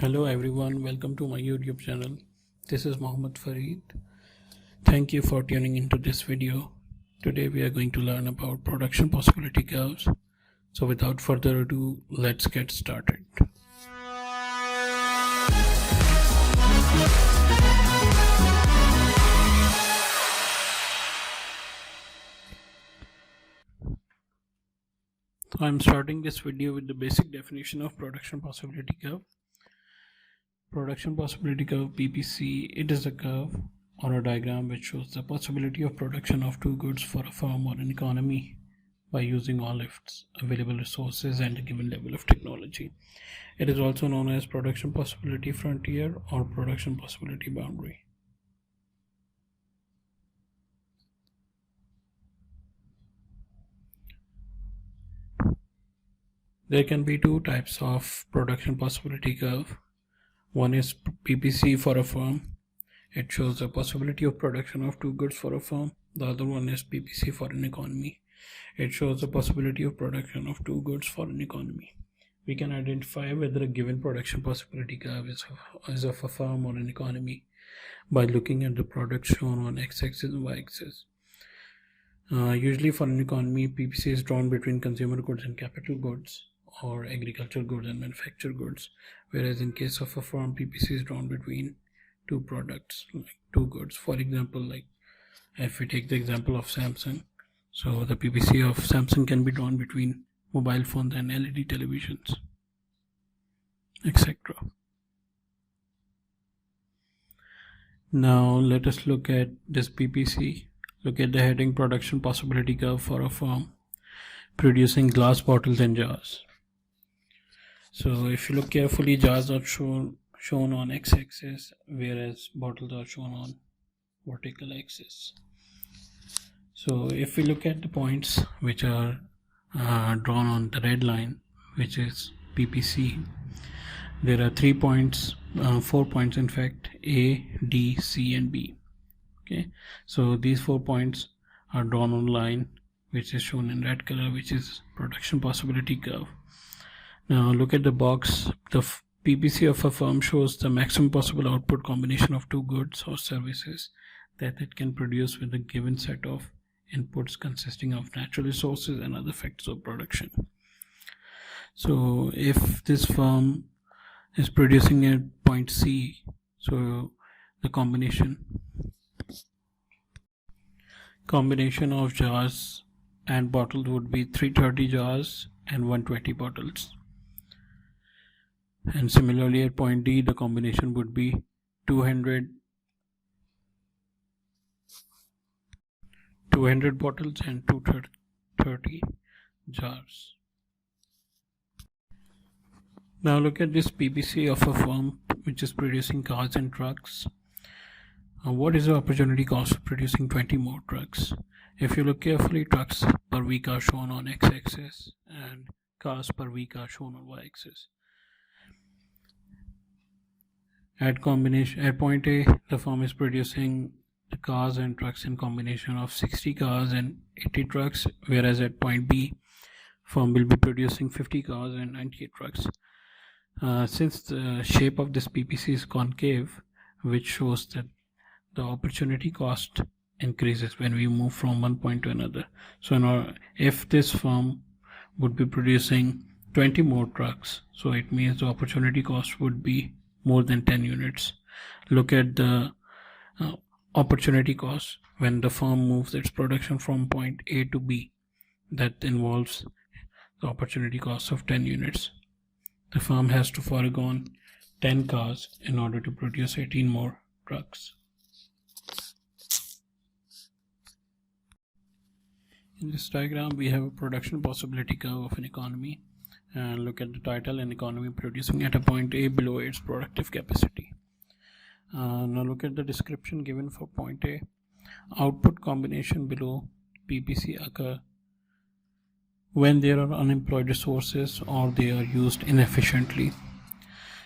Hello everyone, welcome to my YouTube channel. This is Mohammed Fareed. Thank you for tuning into this video. Today we are going to learn about production possibility curves. So without further ado, let's get started. So I'm starting this video with the basic definition of production possibility curve. Production possibility curve PPC, it is a curve or a diagram which shows the possibility of production of two goods for a firm or an economy by using all its available resources and a given level of technology. It is also known as production possibility frontier or production possibility boundary. There can be two types of production possibility curve. One is PPC for a firm. It shows the possibility of production of two goods for a firm. The other one is PPC for an economy. It shows the possibility of production of two goods for an economy. We can identify whether a given production possibility curve is of a firm or an economy by looking at the products shown on x-axis and y-axis. Usually for an economy, PPC is drawn between consumer goods and capital goods, or agricultural goods and manufactured goods, whereas in case of a firm, PPC is drawn between two products, like two goods. For example, like if we take the example of Samsung, so the PPC of Samsung can be drawn between mobile phones and LED televisions, etc. Now let us look at this PPC. Look at the heading production possibility curve for a firm producing glass bottles and jars. So if you look carefully, jars are shown on x-axis, whereas bottles are shown on vertical axis. So if we look at the points which are drawn on the red line, which is PPC, there are 3 points, 4 points in fact, A, D, C and B. Okay, so these 4 points are drawn on line which is shown in red color, which is production possibility curve. Now look at the box. The PPC of a firm shows the maximum possible output combination of two goods or services that it can produce with a given set of inputs consisting of natural resources and other factors of production. So if this firm is producing at point C, so the combination of jars and bottles would be 330 jars and 120 bottles. And similarly at point D, the combination would be 200 bottles and 230 jars. Now look at this PPC of a firm which is producing cars and trucks. What is the opportunity cost of producing 20 more trucks? If you look carefully, trucks per week are shown on x-axis and cars per week are shown on y-axis. At point A, the firm is producing the cars and trucks in combination of 60 cars and 80 trucks, whereas at point B, firm will be producing 50 cars and 98 trucks. Since the shape of this PPC is concave, which shows that the opportunity cost increases when we move from one point to another. So now if this firm would be producing 20 more trucks, so it means the opportunity cost would be more than 10 units. Look at the opportunity cost when the firm moves its production from point A to B. That involves the opportunity cost of 10 units. The firm has to forego 10 cars in order to produce 18 more trucks. In this diagram, we have a production possibility curve of an economy. And look at the title, an economy producing at a point A below its productive capacity. Now look at the description given for point A. Output combination below PPC occur when there are unemployed resources or they are used inefficiently.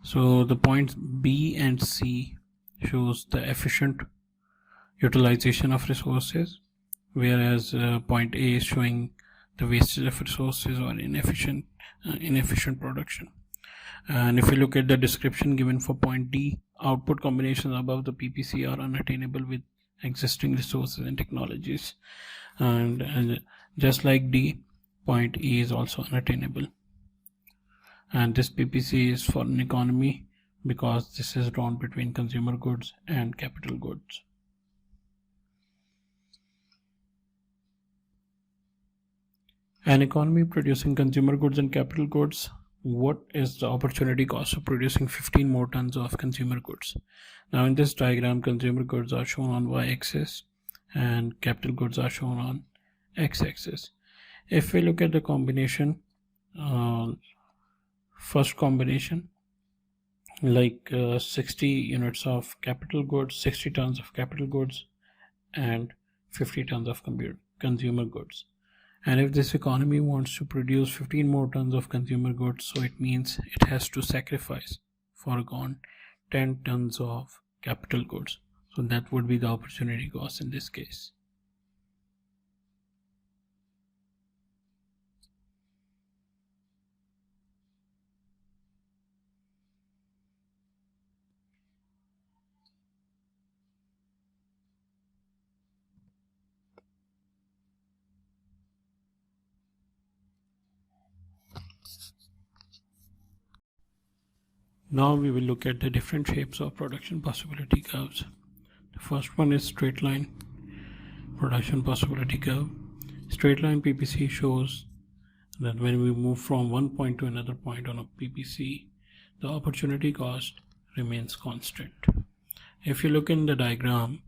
So the points B and C shows the efficient utilization of resources, whereas point A is showing the wastage of resources or inefficient production. And if you look at the description given for point D, output combinations above the PPC are unattainable with existing resources and technologies. And just like D, point E is also unattainable. And this PPC is for an economy because this is drawn between consumer goods and capital goods. An economy producing consumer goods and capital goods, what is the opportunity cost of producing 15 more tons of consumer goods? Now in this diagram, consumer goods are shown on y-axis and capital goods are shown on x-axis. If we look at the combination, first combination, like 60 units of capital goods, 60 tons of capital goods and 50 tons of consumer goods. And if this economy wants to produce 15 more tons of consumer goods, so it means it has to sacrifice foregone 10 tons of capital goods. So that would be the opportunity cost in this case. Now we will look at the different shapes of production possibility curves. The first one is straight line production possibility curve. Straight line PPC shows that when we move from one point to another point on a PPC, the opportunity cost remains constant. If you look in the diagram,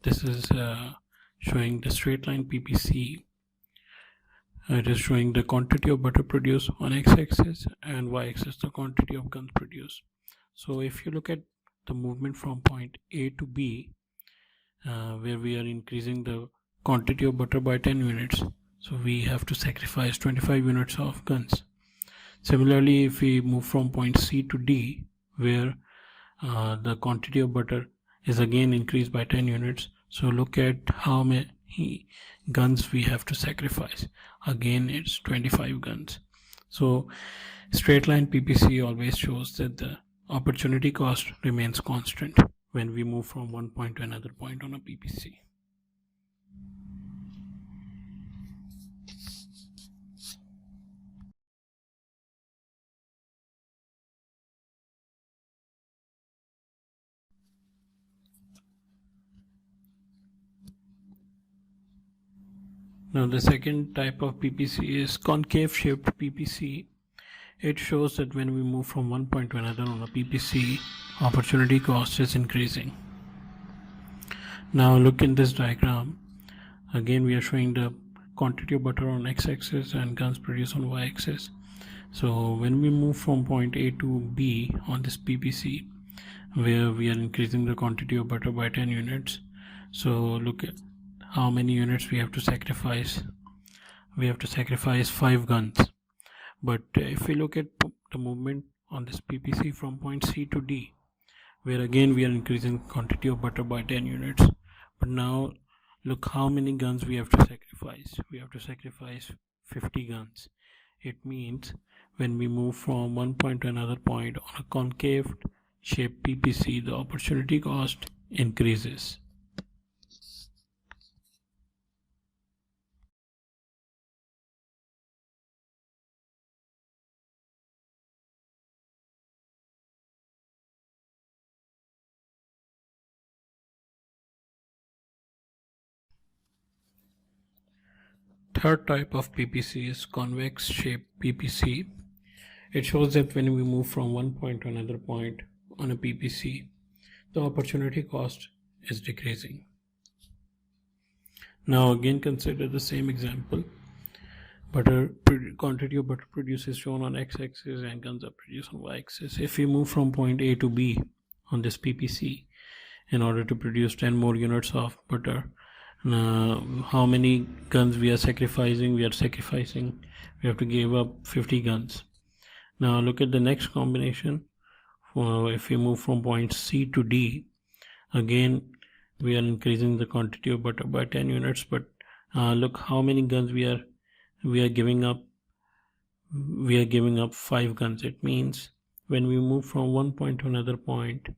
this is showing the straight line PPC. It is showing the quantity of butter produced on x-axis and y-axis the quantity of guns produced. So if you look at the movement from point A to B, where we are increasing the quantity of butter by 10 units, so we have to sacrifice 25 units of guns. Similarly, if we move from point C to D, where the quantity of butter is again increased by 10 units, so look at how many guns we have to sacrifice. Again, it's 25 guns. So straight line PPC always shows that the opportunity cost remains constant when we move from one point to another point on a PPC. Now the second type of PPC is concave shaped PPC. It shows that when we move from one point to another on a PPC, opportunity cost is increasing. Now look in this diagram. Again, we are showing the quantity of butter on x-axis and guns produced on y-axis. So when we move from point A to B on this PPC, where we are increasing the quantity of butter by 10 units, so look at how many units we have to sacrifice. We have to sacrifice 5 guns. But if we look at the movement on this PPC from point C to D, where again we are increasing the quantity of butter by 10 units, but now look how many guns we have to sacrifice. We have to sacrifice 50 guns. It means when we move from one point to another point on a concave shaped PPC, the opportunity cost increases. Third type of PPC is convex shaped PPC. It shows that when we move from one point to another point on a PPC, the opportunity cost is decreasing. Now again consider the same example. Quantity of butter produced is shown on x-axis and guns are produced on y-axis. If we move from point A to B on this PPC in order to produce 10 more units of butter, how many guns we are sacrificing? We have to give up 50 guns. Now look at the next combination. If we move from point C to D, again we are increasing the quantity of butter by 10 units, but look how many guns we are giving up. We are giving up 5 guns. It means when we move from one point to another point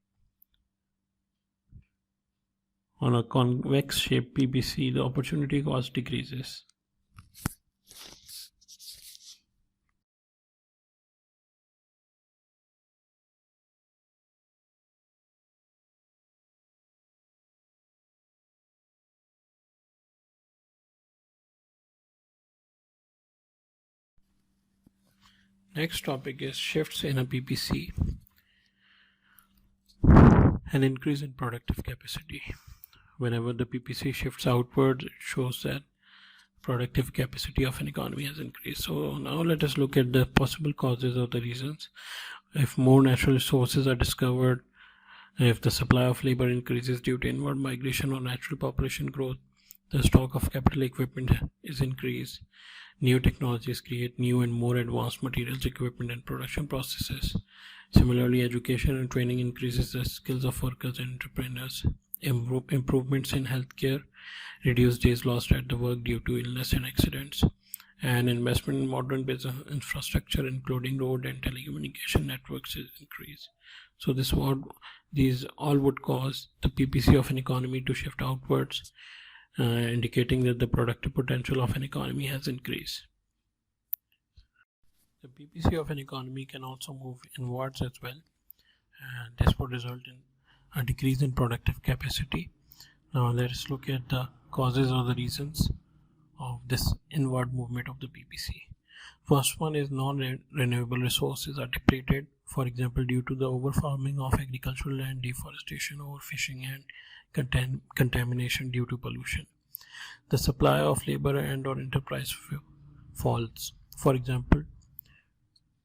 on a convex shaped PPC, the opportunity cost decreases. Next topic is shifts in a PPC. An increase in productive capacity. Whenever the PPC shifts outward, it shows that productive capacity of an economy has increased. So now let us look at the possible causes or the reasons. If more natural resources are discovered, if the supply of labor increases due to inward migration or natural population growth, the stock of capital equipment is increased. New technologies create new and more advanced materials, equipment, and production processes. Similarly, education and training increases the skills of workers and entrepreneurs. Improvements in healthcare reduce days lost at the work due to illness and accidents. And investment in modern business infrastructure, including road and telecommunication networks, is increased. So these all would cause the PPC of an economy to shift outwards, indicating that the productive potential of an economy has increased. The PPC of an economy can also move inwards as well, and this would result in a decrease in productive capacity. Now let us look at the causes or the reasons of this inward movement of the PPC. First one is non-renewable resources are depleted, for example due to the overfarming of agricultural land, deforestation, overfishing, and contamination due to pollution. The supply of labor and or enterprise falls, for example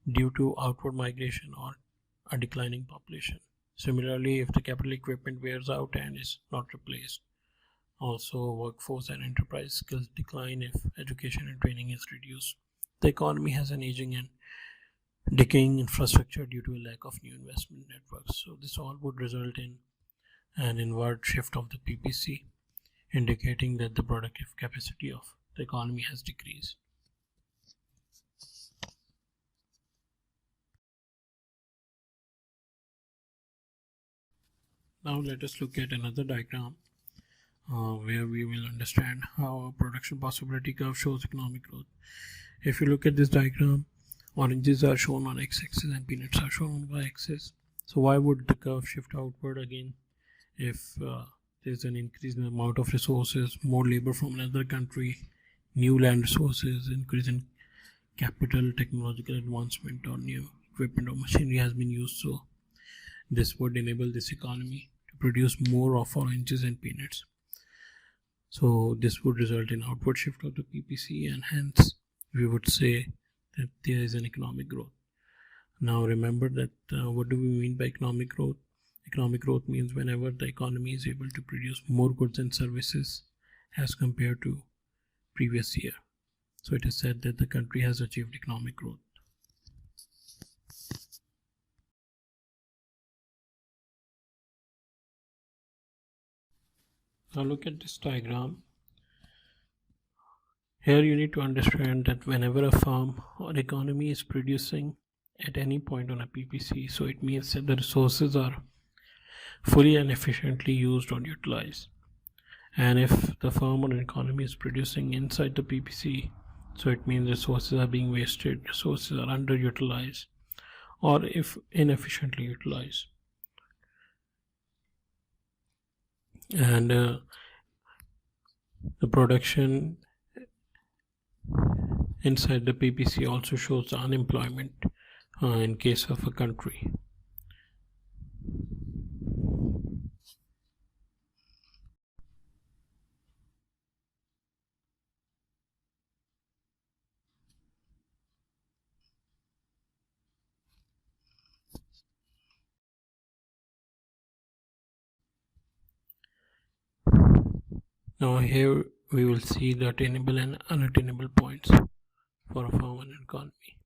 due to outward migration or a declining population. Similarly, if the capital equipment wears out and is not replaced. Also, workforce and enterprise skills decline if education and training is reduced. The economy has an aging and decaying infrastructure due to a lack of new investment networks. So this all would result in an inward shift of the PPC, indicating that the productive capacity of the economy has decreased. Now let us look at another diagram where we will understand how a production possibility curve shows economic growth. If you look at this diagram, oranges are shown on x-axis and peanuts are shown on y-axis. So why would the curve shift outward again if there's an increase in the amount of resources, more labor from another country, new land resources, increase in capital, technological advancement, or new equipment or machinery has been used? So this would enable this economy to produce more of oranges and peanuts. So this would result in outward shift of the PPC, and hence we would say that there is an economic growth. Now remember that what do we mean by economic growth? Economic growth means whenever the economy is able to produce more goods and services as compared to previous year. So it is said that the country has achieved economic growth. Now look at this diagram. Here you need to understand that whenever a firm or economy is producing at any point on a PPC, so it means that the resources are fully and efficiently used or utilized. And if the firm or economy is producing inside the PPC, so it means resources are being wasted, resources are underutilized, or if inefficiently utilized. And the production inside the PPC also shows the unemployment in case of a country. Now here we will see the attainable and unattainable points for a firm and economy.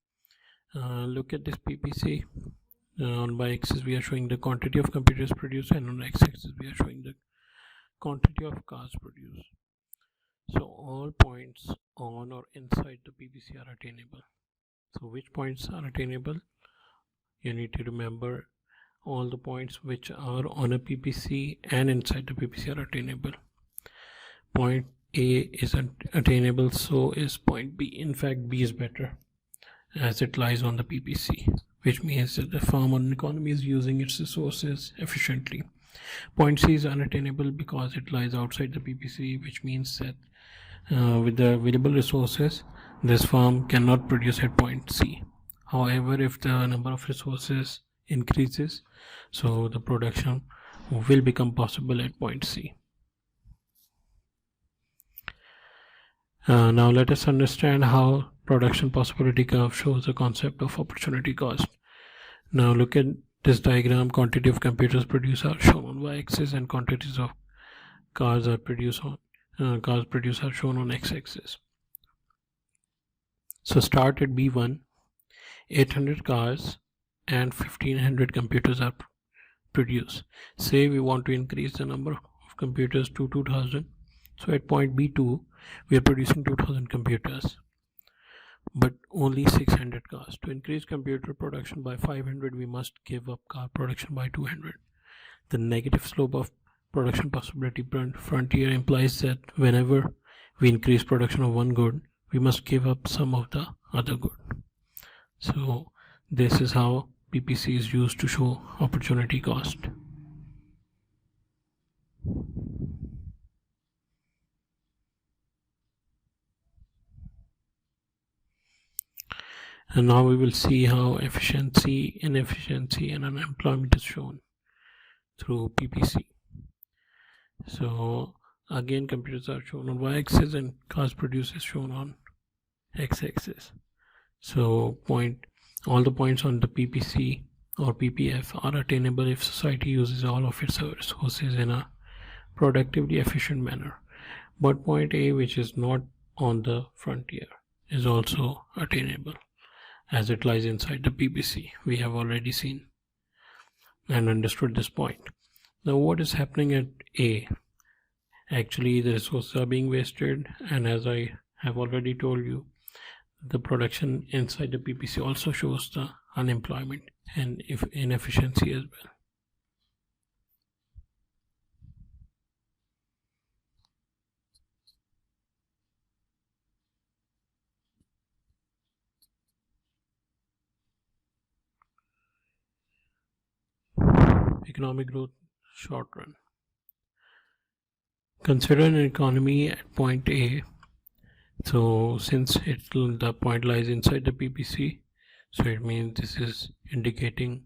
Look at this PPC. On y-axis we are showing the quantity of computers produced, and on x-axis we are showing the quantity of cars produced. So all points on or inside the PPC are attainable. So which points are attainable? you need to remember all the points which are on a PPC and inside the PPC are attainable. Point A is attainable, so is point B. In fact, B is better as it lies on the PPC, which means that the firm or economy is using its resources efficiently. Point C is unattainable because it lies outside the PPC, which means that with the available resources, this firm cannot produce at point C. However, if the number of resources increases, so the production will become possible at point C. Now let us understand how production possibility curve shows the concept of opportunity cost. Now look at this diagram. Quantity of computers produced are shown on y-axis and quantities of cars produced are shown on x-axis. So start at B1, 800 cars and 1500 computers are produced. Say we want to increase the number of computers to 2000. So at point B2, we are producing 2000 computers, but only 600 cars. To increase computer production by 500, we must give up car production by 200. The negative slope of production possibility frontier implies that whenever we increase production of one good, we must give up some of the other good. So this is how PPC is used to show opportunity cost. And now we will see how efficiency, inefficiency, and unemployment is shown through PPC. So again, computers are shown on y-axis and cars produced is shown on x-axis. So all the points on the PPC or PPF are attainable if society uses all of its resources in a productively efficient manner. But point A, which is not on the frontier, is also attainable as it lies inside the PPC. We have already seen and understood this point. Now what is happening at A? Actually, the resources are being wasted, and as I have already told you, the production inside the PPC also shows the unemployment and inefficiency as well. Economic growth short run. Consider an economy at point A. So since the point lies inside the PPC, so it means this is indicating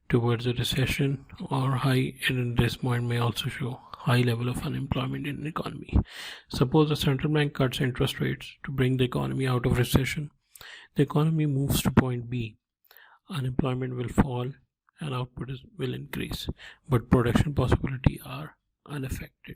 towards a recession or high, and this point may also show high level of unemployment in the economy. Suppose the central bank cuts interest rates to bring the economy out of recession. The economy moves to point B. Unemployment will fall and output will increase, but production possibility are unaffected.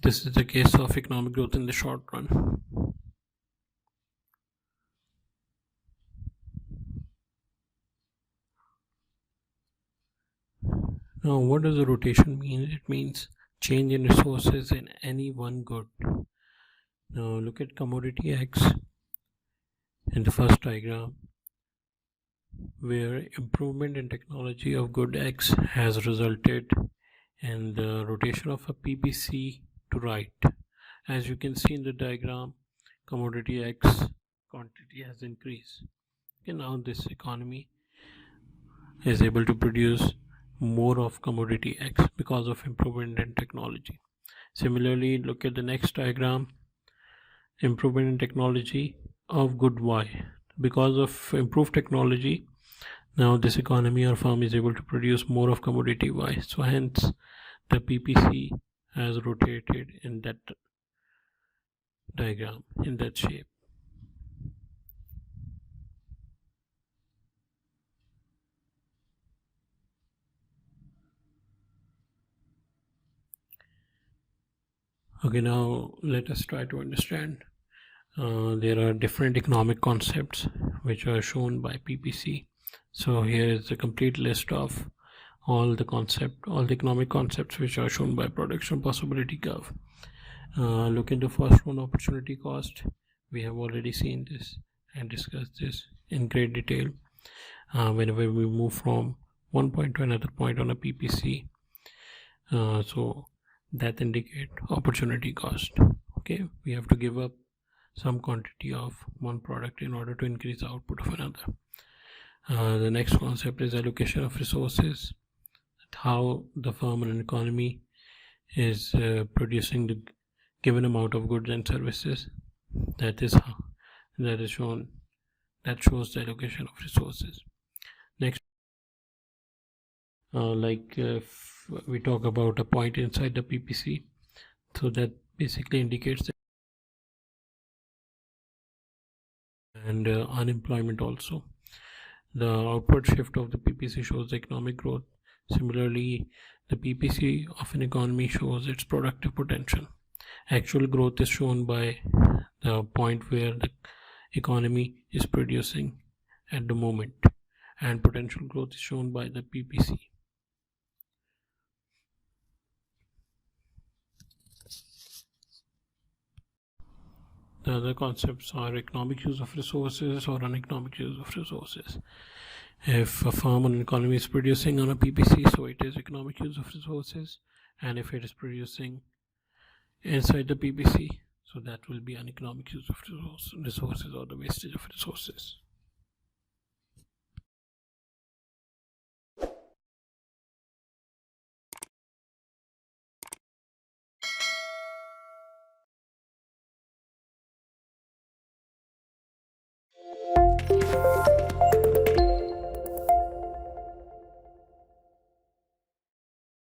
This is the case of economic growth in the short run. Now, what does the rotation mean? It means change in resources in any one good. Now, look at commodity X in the first diagram, where improvement in technology of good X has resulted in the rotation of a PPC to right. As you can see in the diagram, commodity X quantity has increased. And now this economy is able to produce more of commodity X because of improvement in technology. Similarly, look at the next diagram, improvement in technology of good Y. Because of improved technology, now this economy or firm is able to produce more of commodity Y. So hence the PPC has rotated in that diagram, in that shape. Okay, now let us try to understand. There are different economic concepts which are shown by PPC. So here is the complete list of all the economic concepts which are shown by production possibility curve. Look into first one, opportunity cost. We have already seen this and discussed this in great detail. Whenever we move from one point to another point on a PPC, so that indicate opportunity cost. Okay, we have to give up some quantity of one product in order to increase the output of another. The next concept is allocation of resources, how the firm and economy is producing the given amount of goods and services. That shows the allocation of resources. Next, if we talk about a point inside the PPC, so that basically indicates that, and unemployment also. The outward shift of the PPC shows the economic growth. Similarly, the PPC of an economy shows its productive potential. Actual growth is shown by the point where the economy is producing at the moment, and potential growth is shown by the PPC. The other concepts are economic use of resources or uneconomic use of resources. If a firm or an economy is producing on a PPC, so it is economic use of resources, and if it is producing inside the PPC, so that will be uneconomic use of resources or the wastage of resources.